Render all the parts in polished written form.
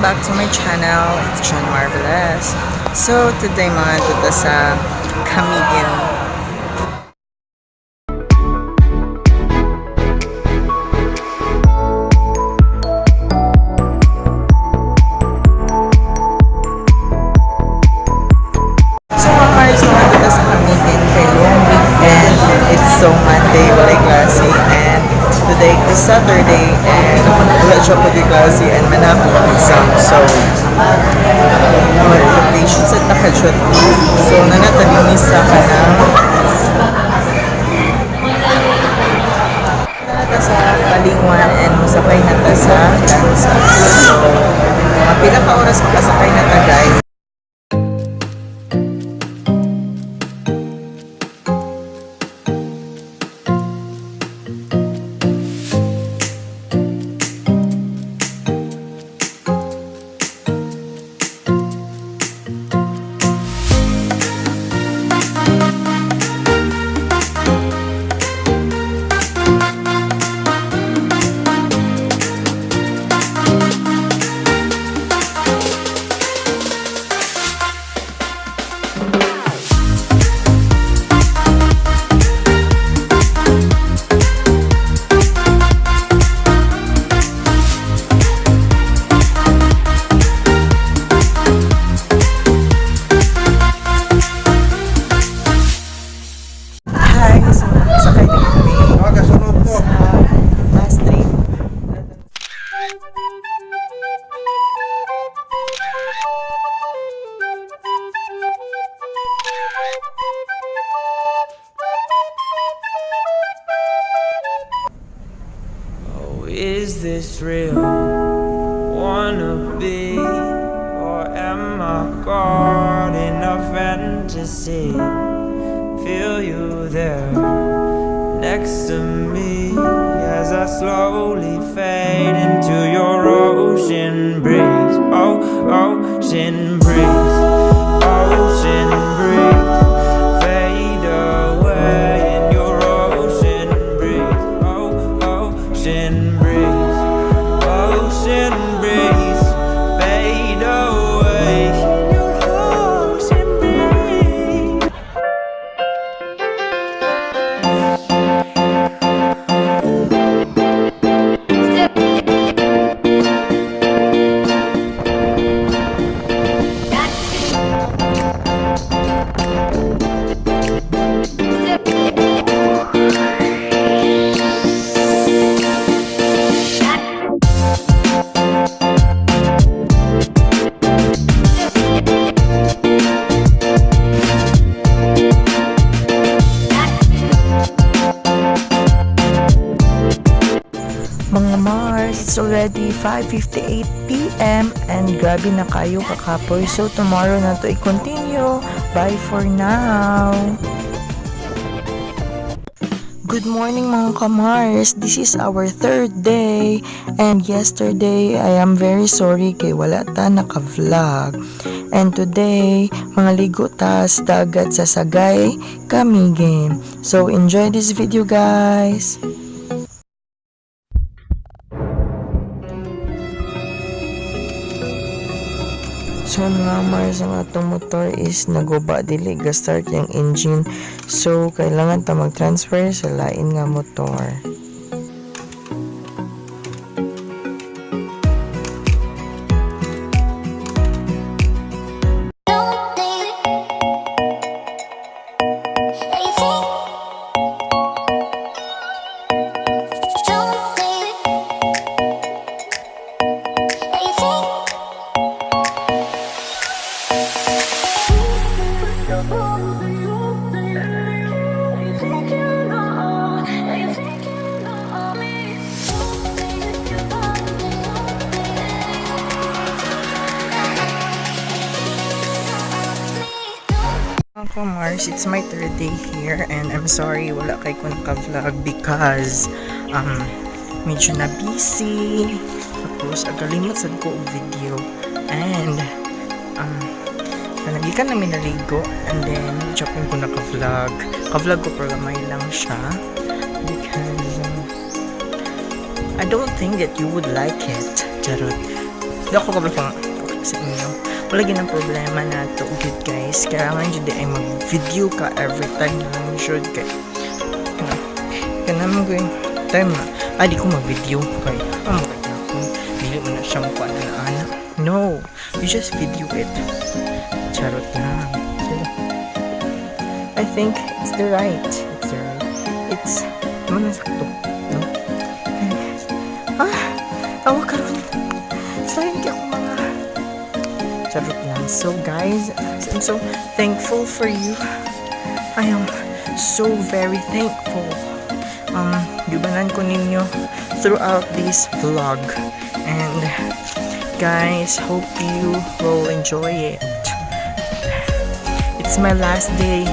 back to my channel. It's Ikson Marvelous. So today mga tuta sa Camiguin. So mga Mars, mga tuta sa Camiguin kayong weekend. It's so Monday, walay klase, and today is Saturday, and wala siya po di klase, and manako ang exam. So notifications at nakashot. So nanatalinis sa kanang nata sa Palinguan, and musakay nata sa Dansa. So mga pila ka oras makasakay nata guys. Is this real? Wanna be, or am I caught in a fantasy? Feel you there, next to me, as I slowly fade into your ocean breeze. Oh, ocean breeze, ocean breeze. Fade away in your ocean breeze. Oh, ocean breeze, ocean breeze. Fade away in your ocean breeze. Mga Mars, it's already 5:58 p.m. and grabe na kayo kakapoy. So tomorrow na to i-continue. Bye for now. Good morning mga ka-Mars. This is our third day, and yesterday I am very sorry kay wala ta naka-vlog. And today, mga ligo ta sa dagat sa Sagay, Camiguin. So enjoy this video guys. So nga Mars, ang atong motor is naguba dili ga start yung engine, so kailangan ta mag-transfer sa lain nga motor. Mga Mars, it's my third day here, and I'm sorry wala kay ko naka-vlog because medyo na busy, tapos agalimot sad ko og video, and nanagikan namin naligo, and then chopin ko naka-vlog ko programay lang siya because I don't think that you would like it. Charot. Hindi ako kapag sa inyo. Wala ang problema na to good guys. Kailangan dyan ay mag-video ka every time na lang should kay. Kailangan ko yung time na. Di ko mag-video kay. Magkaya ako. Dili mo na siyang anak. No. You just video it. Charot lang. I think it's the right. It's manasakto. No? Awa karon. Sayang ka akong mga charot lang. So guys, I'm so thankful for you. I am so very thankful. Yubanan ko ninyo throughout this vlog. And guys, hope you will enjoy it. It's my last day.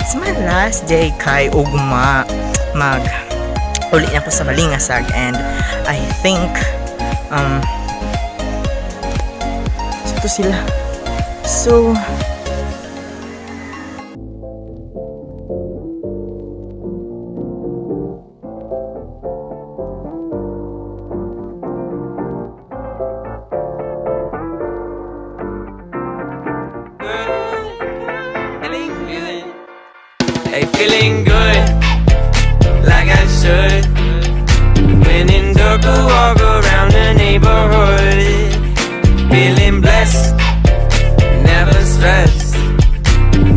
It's my last day kay ugma uli na ko sa Balingasag, and I think ito sila. So Hey, feeling good, like I should. When in dark, walk around the neighborhood. Feeling blessed, never stressed.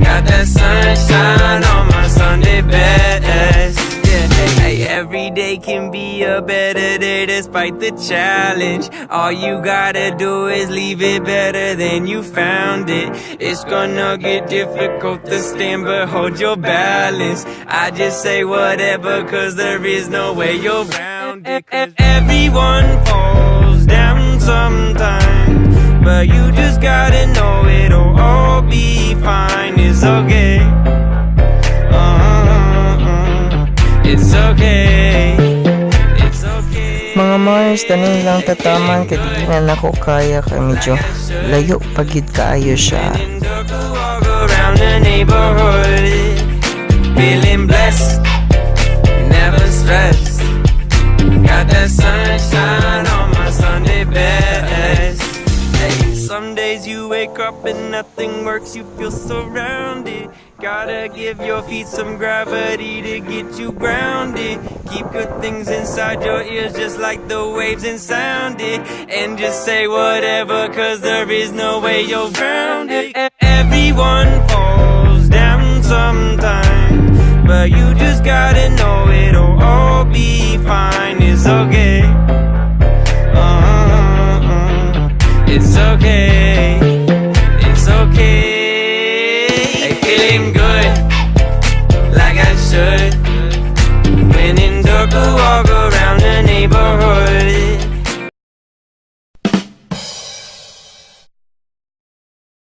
Got that sunshine on my Sunday best. Yeah, hey, every day can be a better day despite the challenge. All you gotta do is leave it better than you found it. It's gonna get difficult to stand, but hold your balance. I just say whatever, cause there is no way you're around it. Everyone falls down sometime, but you just gotta know it'll all be fine. It's okay. It's okay. It's okay. mga Mars, tanin lang tataman kay di na nako kaya kay medyo layo pagid kaayo siya. Around the neighborhood, feeling blessed, never stressed. Got that sunshine on my Sunday best. Hey, some days you wake up and nothing works, you feel surrounded. Gotta give your feet some gravity to get you grounded. Keep good things inside your ears just like the waves and sound it. And just say whatever, cause there is no way you're grounded. Everyone falls down sometime, but you just gotta know it'll all be fine. It's okay. It's okay. It's okay. Hey, feeling good, like I should. When in dark, walk around the neighborhood.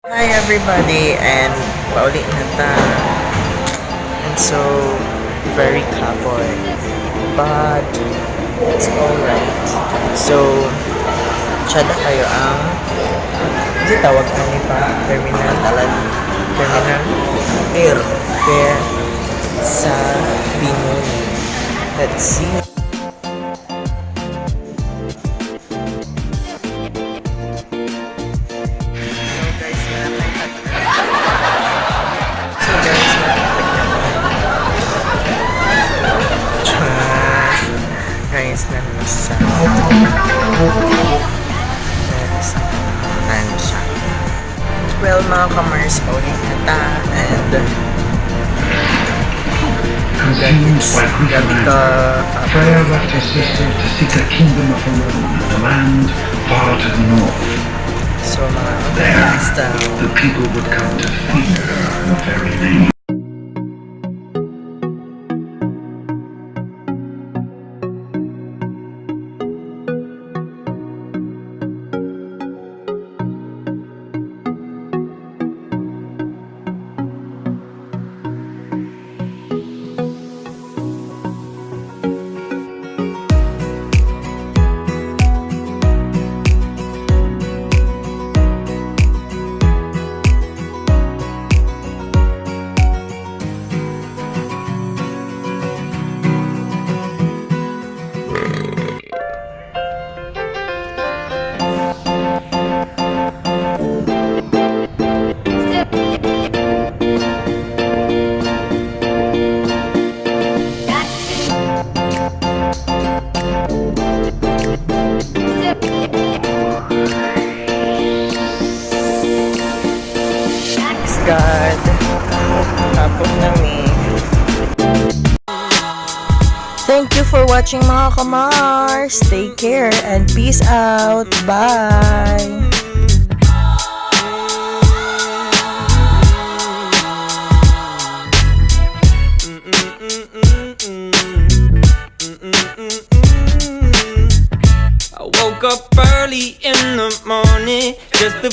Hi everybody, and pauli na ta. And so very kapoy, but it's alright. So tsada kayo ang di tawag kami pa terminal air sa Pinoy. Let's see. Guys, nasa siya. Well, mga kamars, paulit na ta, and gabi ka prayer brought his sister to seek the kingdom of her own, the land far to the north. so mga There, basta the people would come to fear her very name. Abot namin. Thank you for watching mga kamars. Take care and peace out. Bye! I woke up early in the morning just to